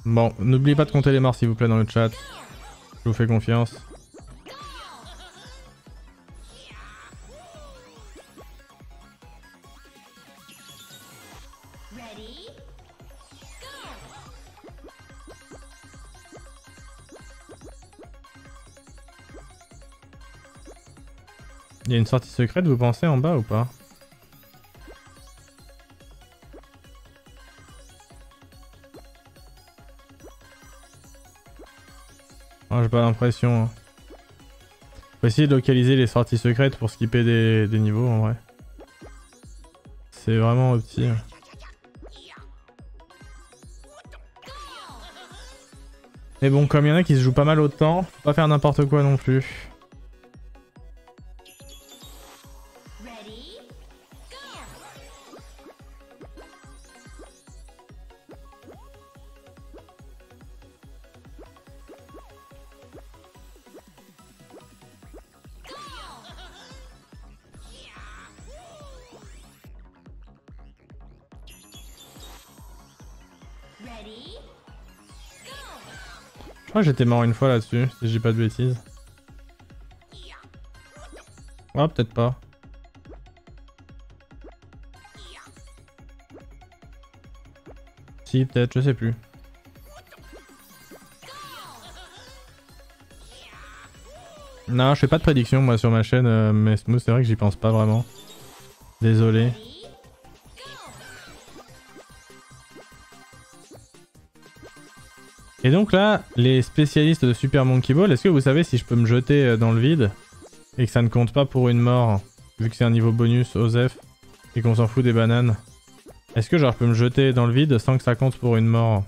Bon, n'oubliez pas de compter les morts s'il vous plaît dans le chat. Je vous fais confiance. Il y a une sortie secrète, vous pensez, en bas ou pas? Oh, j'ai pas l'impression. Hein. Faut essayer de localiser les sorties secrètes pour skipper des niveaux en vrai. C'est vraiment petit. Mais bon, comme il y en a qui se jouent pas mal au temps, faut pas faire n'importe quoi non plus. Je crois que j'étais mort une fois là-dessus, si je dis pas de bêtises. Oh, peut-être pas. Si, peut-être, je sais plus. Non, je fais pas de prédiction moi sur ma chaîne, mais Smooth, c'est vrai que j'y pense pas vraiment. Désolé. Et donc là, les spécialistes de Super Monkey Ball, est-ce que vous savez si je peux me jeter dans le vide et que ça ne compte pas pour une mort, vu que c'est un niveau bonus OSEF et qu'on s'en fout des bananes? Est-ce que genre je peux me jeter dans le vide sans que ça compte pour une mort?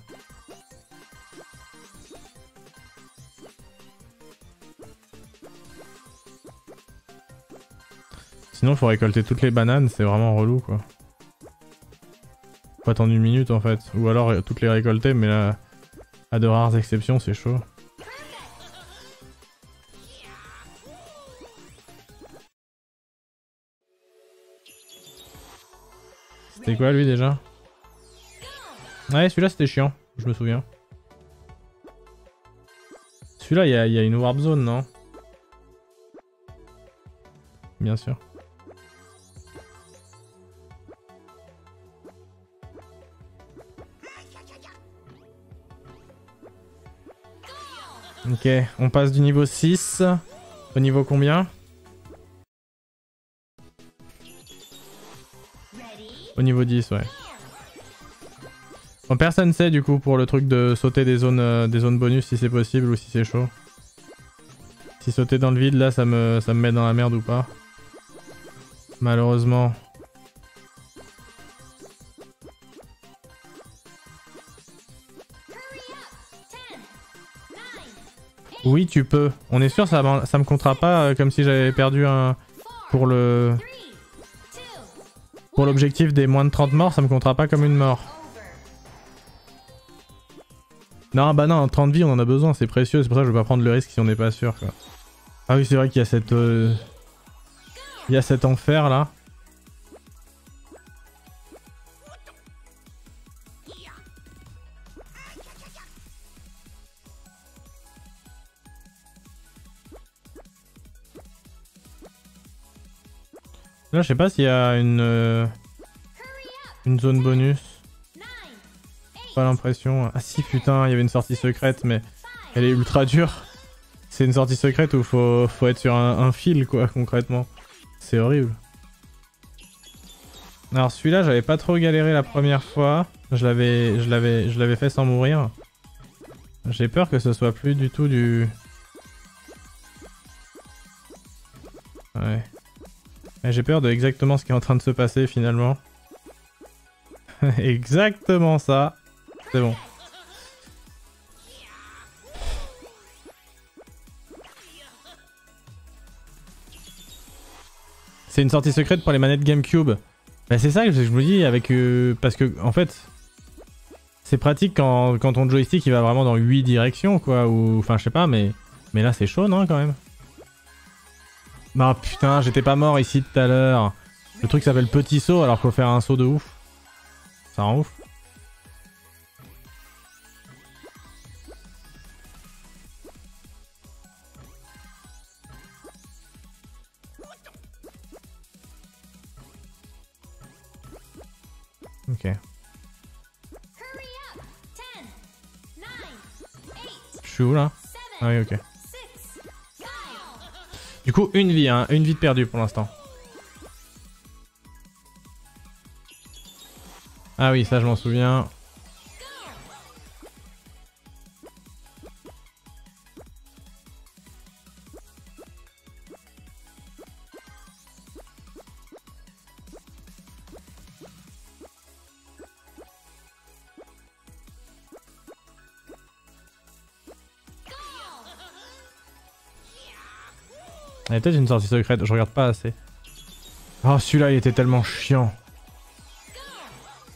Sinon faut récolter toutes les bananes, c'est vraiment relou quoi. Faut attendre une minute en fait, ou alors toutes les récolter, mais là... à de rares exceptions, c'est chaud. C'était quoi lui déjà? Ouais, celui-là c'était chiant, je me souviens. Celui-là, il y a une warp zone, non? Bien sûr. Ok, on passe du niveau 6 au niveau combien? Au niveau 10, ouais. Bon, personne sait du coup pour le truc de sauter des zones bonus si c'est possible ou si c'est chaud. Si sauter dans le vide là ça me met dans la merde ou pas. Malheureusement. Oui, tu peux. On est sûr, ça me comptera pas comme si j'avais perdu un... Pour le... Pour l'objectif des moins de 30 morts, ça me comptera pas comme une mort. Non, bah non, 30 vies, on en a besoin, c'est précieux. C'est pour ça que je vais pas prendre le risque si on n'est pas sûr, quoi. Ah oui, c'est vrai qu'il y a cette... Il y a cet enfer, là. Là, je sais pas s'il y a une zone bonus. Pas l'impression. Ah si, putain, il y avait une sortie secrète, mais elle est ultra dure. C'est une sortie secrète où faut être sur un fil, quoi, concrètement. C'est horrible. Alors celui-là, j'avais pas trop galéré la première fois. Je l'avais fait sans mourir. J'ai peur que ce soit plus du tout du... Ouais. J'ai peur de exactement ce qui est en train de se passer finalement. Exactement ça. C'est bon. C'est une sortie secrète pour les manettes GameCube. Bah c'est ça que je me dis avec... parce que en fait... C'est pratique quand ton joystick il va vraiment dans 8 directions quoi. Ou... Enfin je sais pas mais là c'est chaud non quand même. Non putain, j'étais pas mort ici tout à l'heure. Le truc s'appelle petit saut alors qu'il faut faire un saut de ouf. Ça rend ouf. Ok. Je suis où là? Ah oui, ok. Du coup, une vie, hein. Une vie de perdue pour l'instant. Ah oui, ça je m'en souviens. Il y a peut-être une sortie secrète, je regarde pas assez. Oh, celui-là il était tellement chiant.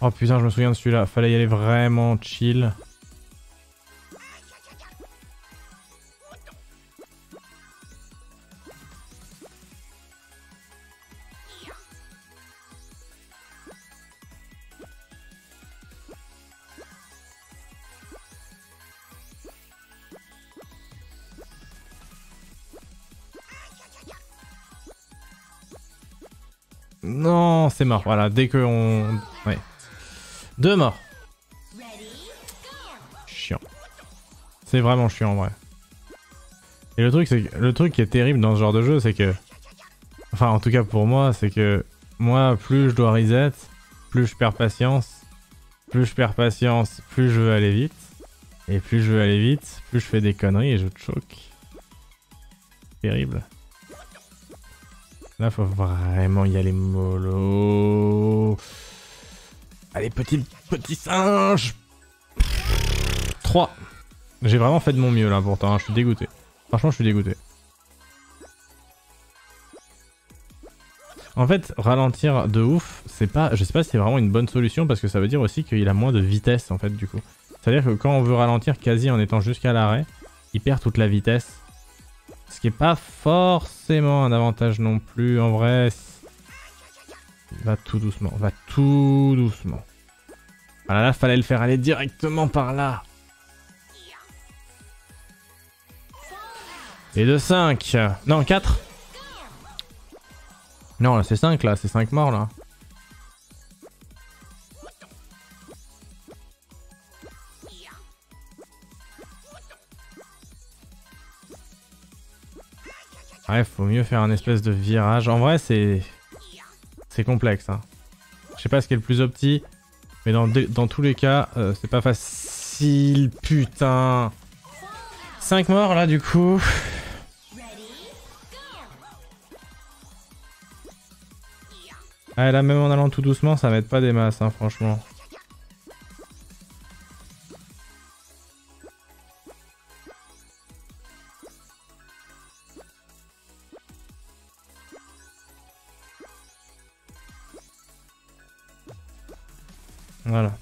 Oh putain, je me souviens de celui-là, fallait y aller vraiment chill. Non, c'est mort, voilà, dès que on... Ouais. 2 morts. Chiant. C'est vraiment chiant en vrai. Et le truc qui est terrible dans ce genre de jeu, c'est que... Enfin, en tout cas pour moi, c'est que... Moi, plus je dois reset, plus je perds patience. Plus je perds patience, plus je veux aller vite. Et plus je veux aller vite, plus je fais des conneries et je te choque. Terrible. Là, faut vraiment y aller mollo. Allez, petit singe. 3. J'ai vraiment fait de mon mieux là pourtant, hein. Je suis dégoûté. Franchement, je suis dégoûté. En fait, ralentir de ouf, c'est pas... Je sais pas si c'est vraiment une bonne solution parce que ça veut dire aussi qu'il a moins de vitesse en fait du coup. C'est-à-dire que quand on veut ralentir quasi en étant jusqu'à l'arrêt, il perd toute la vitesse. Ce qui est pas forcément un avantage non plus en vrai. Va tout doucement, va tout doucement. Voilà, là fallait le faire aller directement par là. Et de 5. Non, 4. Non, là c'est 5 là, c'est 5 morts là. Ouais, faut mieux faire un espèce de virage. En vrai, c'est complexe. Hein. Je sais pas ce qui est le plus opti, mais dans tous les cas, c'est pas facile. Putain. 5 morts là, du coup. Ah, là, même en allant tout doucement, ça m'aide pas des masses, hein, franchement. Voilà.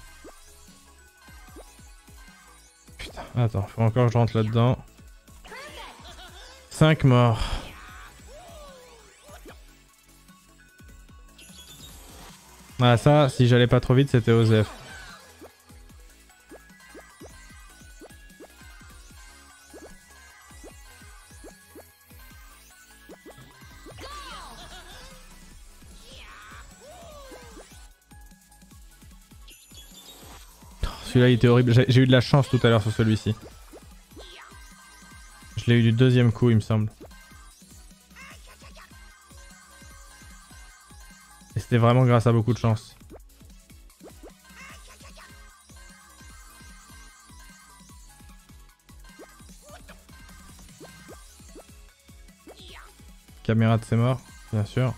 Putain, attends, faut encore que je rentre là-dedans. 5 morts. Ah ça, si j'allais pas trop vite, c'était Osef. Celui-là, il était horrible. J'ai eu de la chance tout à l'heure sur celui-ci. Je l'ai eu du deuxième coup, il me semble. Et c'était vraiment grâce à beaucoup de chance. Caméra de ses morts, bien sûr.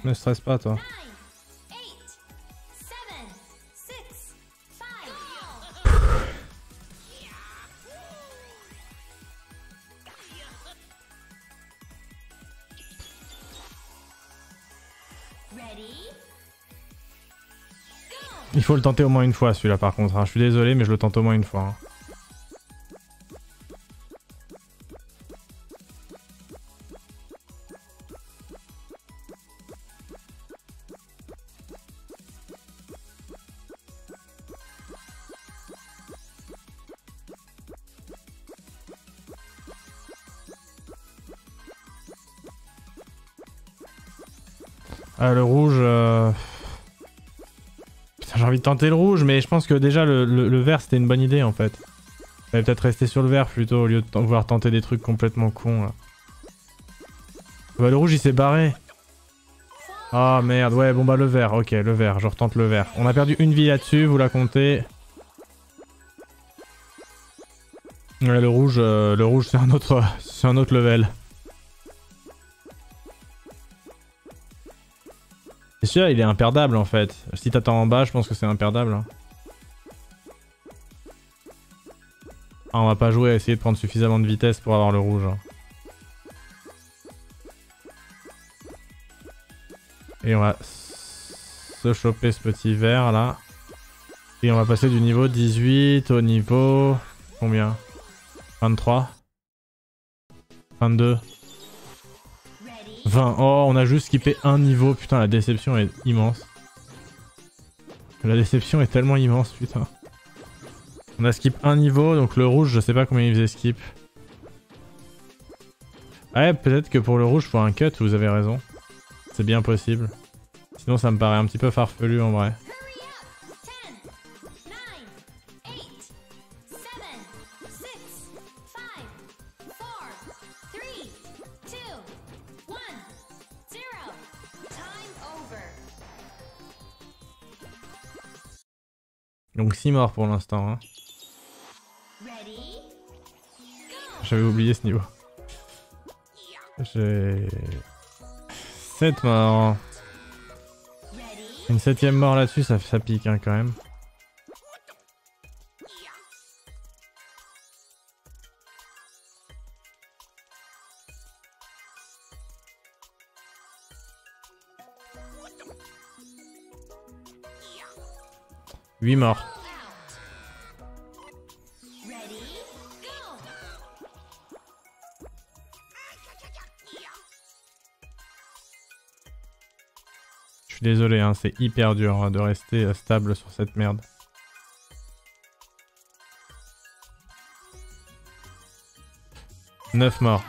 Ne stresse pas toi. Il faut le tenter au moins une fois celui-là par contre. Hein. Je suis désolé mais je le tente au moins une fois. Hein. Ah, le rouge... Putain, j'ai envie de tenter le rouge, mais je pense que déjà le vert c'était une bonne idée en fait. J'allais peut-être rester sur le vert plutôt au lieu de vouloir tenter des trucs complètement cons là. Bah, le rouge il s'est barré. Ah merde, ouais, bon bah le vert, ok, le vert, je retente le vert. On a perdu une vie là-dessus, vous la comptez. Ouais, le rouge c'est un autre level. C'est sûr, il est imperdable en fait. Si t'attends en bas, je pense que c'est imperdable. Hein. Ah, on va pas jouer à essayer de prendre suffisamment de vitesse pour avoir le rouge. Hein. Et on va se choper ce petit vert là. Et on va passer du niveau 18 au niveau... Combien? 23? 22? 20. Oh, on a juste skippé un niveau. Putain, la déception est immense. La déception est tellement immense, putain. On a skip un niveau, donc le rouge, je sais pas combien il faisait skip. Ouais, peut-être que pour le rouge, faut un cut, vous avez raison. C'est bien possible. Sinon, ça me paraît un petit peu farfelu en vrai. Donc 6 morts pour l'instant. Hein. J'avais oublié ce niveau. J'ai 7 morts. Une 7ème mort là-dessus, ça pique hein, quand même. Huit morts. Je suis désolé, hein, c'est hyper dur de rester stable sur cette merde. Neuf morts.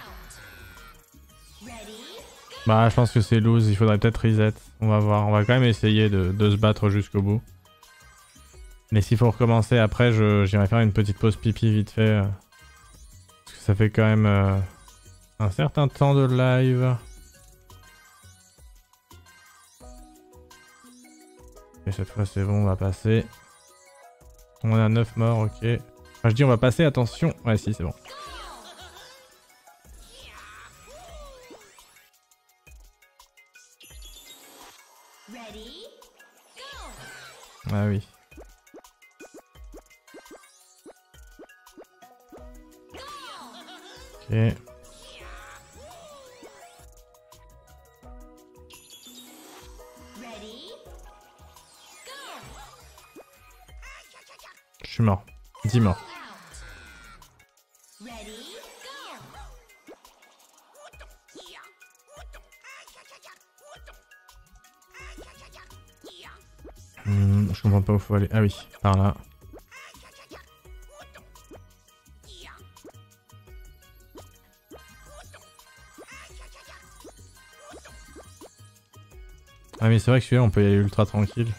Bah je pense que c'est lose, il faudrait peut-être reset. On va voir, on va quand même essayer de se battre jusqu'au bout. Mais s'il faut recommencer après, j'irai faire une petite pause pipi vite fait. Parce que ça fait quand même un certain temps de live. Et cette fois c'est bon, on va passer. On a 9 morts, ok. Enfin, je dis on va passer, attention. Ouais si, c'est bon. Ah oui. Ok. Je suis mort. 10 morts. Je comprends pas où faut aller. Ah oui, par là. Ah mais c'est vrai que celui-là on peut y aller ultra tranquille.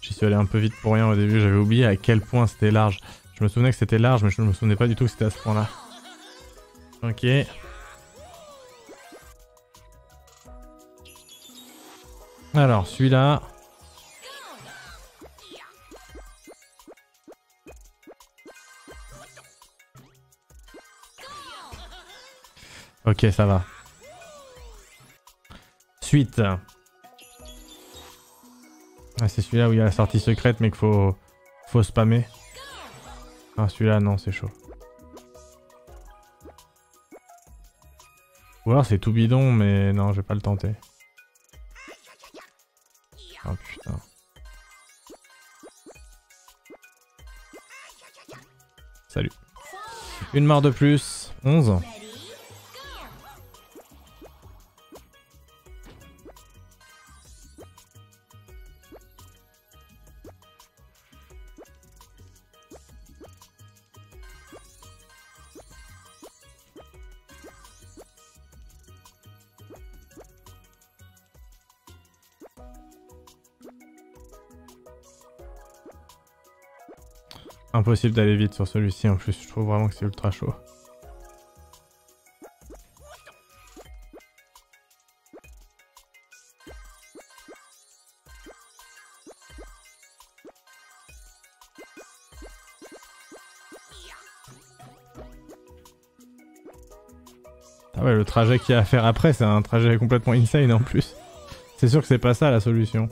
J'y suis allé un peu vite pour rien au début, j'avais oublié à quel point c'était large. Je me souvenais que c'était large mais je me souvenais pas du tout que c'était à ce point là. Ok. Alors celui-là... Ok, ça va. Suite. Ah, c'est celui-là où il y a la sortie secrète mais qu'il faut spammer. Ah celui-là non, c'est chaud. Ou alors c'est tout bidon mais non, je vais pas le tenter. Oh putain. Salut. Une mort de plus. 11. Impossible d'aller vite sur celui-ci en plus, je trouve vraiment que c'est ultra chaud. Ah ouais, le trajet qu'il y a à faire après, c'est un trajet complètement insane en plus. C'est sûr que c'est pas ça la solution.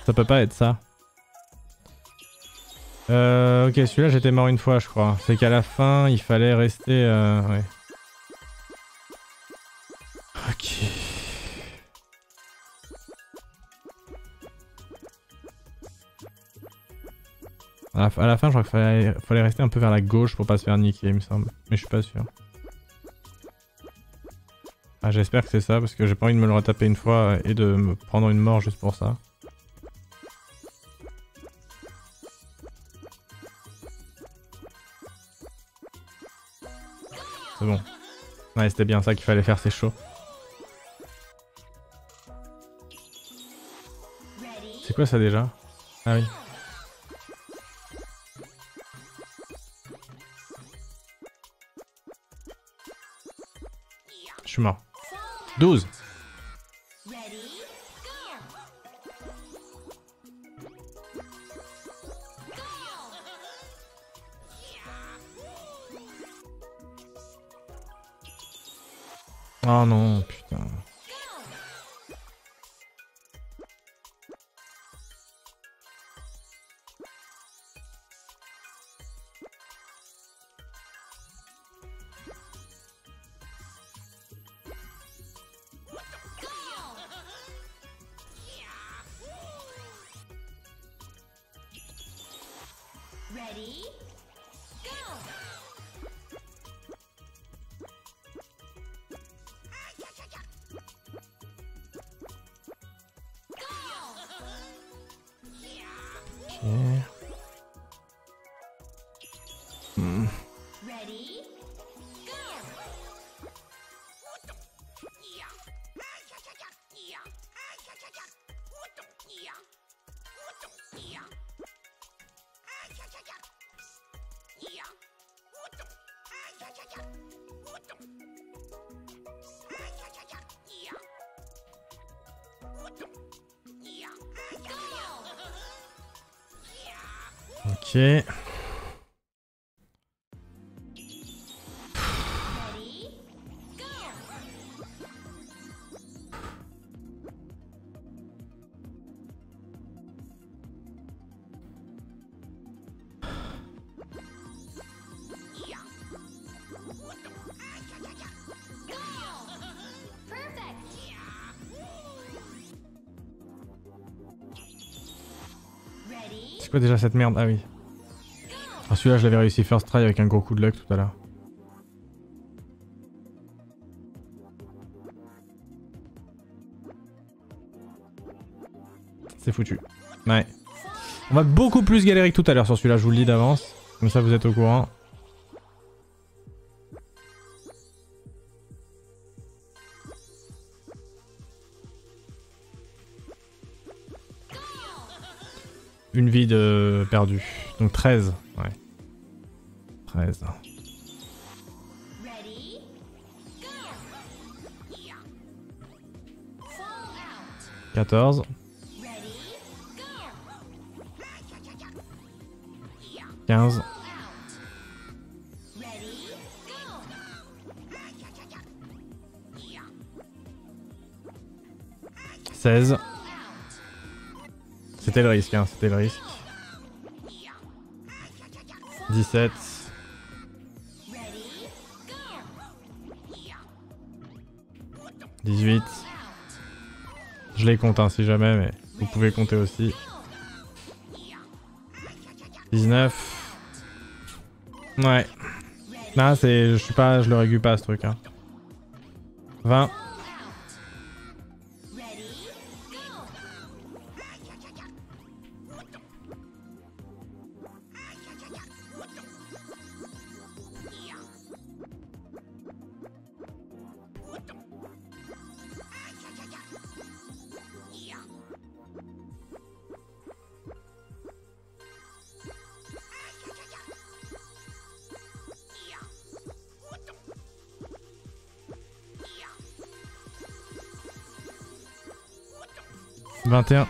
Ça peut pas être ça. Ok, celui-là j'étais mort une fois je crois. C'est qu'à la fin il fallait rester... ouais. Ok. À la fin je crois qu'il fallait rester un peu vers la gauche pour pas se faire niquer il me semble. Mais je suis pas sûr. Ah, j'espère que c'est ça parce que j'ai pas envie de me le retaper une fois et de me prendre une mort juste pour ça. C'est bon. Ouais, c'était bien ça qu'il fallait faire, c'est chaud. C'est quoi ça déjà? Ah oui. Je suis mort. 12. Oh non, putain. Ready? Go! Ok. Ready? Go! Ok. Ready? Go! Perfect! Ready? C'est quoi déjà cette merde? Ah oui. Ah, celui-là je l'avais réussi first try avec un gros coup de luck tout à l'heure. C'est foutu. Ouais. On va beaucoup plus galérer que tout à l'heure sur celui-là, je vous le dis d'avance. Comme ça vous êtes au courant. Une vie de perdue. Donc 13. Ouais. 13. Ready? Go! Fall out! 14. Ready? Go! 15. Out! Ready? Go! 16. C'était le risque, hein, c'était le risque. 17. Ready? Go! 18. Je les compte hein, si jamais, mais vous pouvez compter aussi. 19. Ouais. Là, c'est, je le régule pas ce truc. Hein. 20. Ready? Go! 21.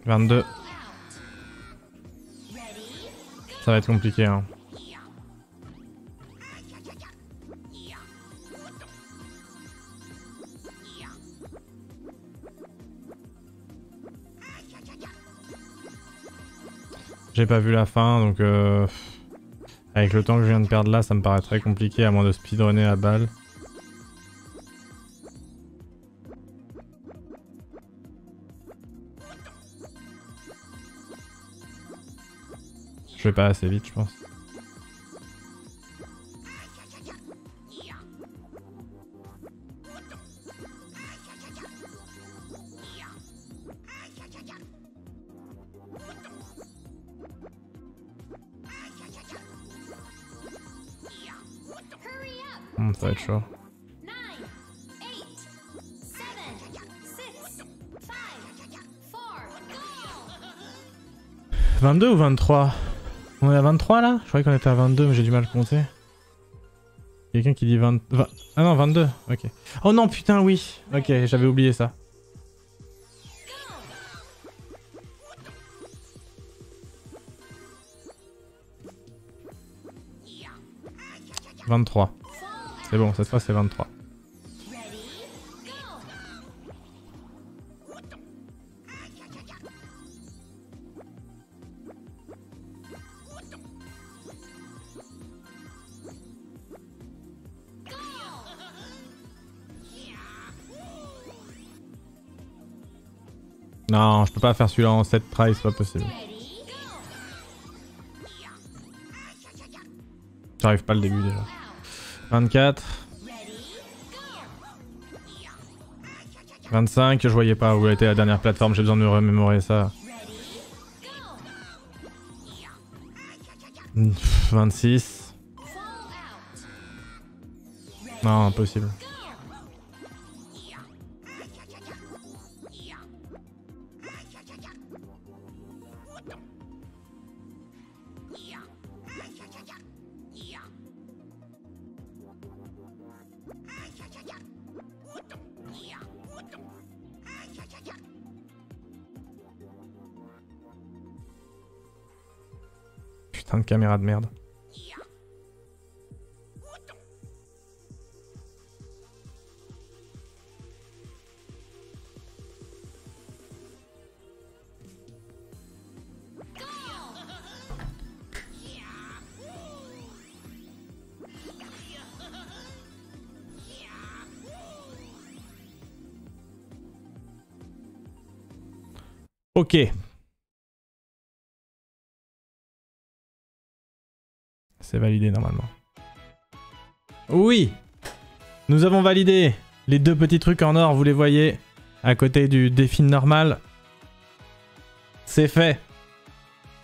22. Ça va être compliqué, hein. J'ai pas vu la fin, donc avec le temps que je viens de perdre là, ça me paraît très compliqué à moins de speedrunner à balle. Je vais pas assez vite, je pense. Ça va être chaud. 22 ou 23? On est à 23 là? Je croyais qu'on était à 22 mais j'ai du mal à compter. Quelqu'un qui dit 20... Ah non 22, ok. Oh non putain oui. Ok, j'avais oublié ça. « 23. C'est bon, cette fois c'est 23. Non, je peux pas faire celui-là en 7 tries, c'est pas possible. J'arrive pas le début déjà. 24. 25, je voyais pas où était la dernière plateforme, j'ai besoin de me remémorer ça. 26. Non, impossible. Putain de caméra de merde. Ok. C'est validé normalement. Oui! Nous avons validé les deux petits trucs en or, vous les voyez, à côté du défi normal. C'est fait.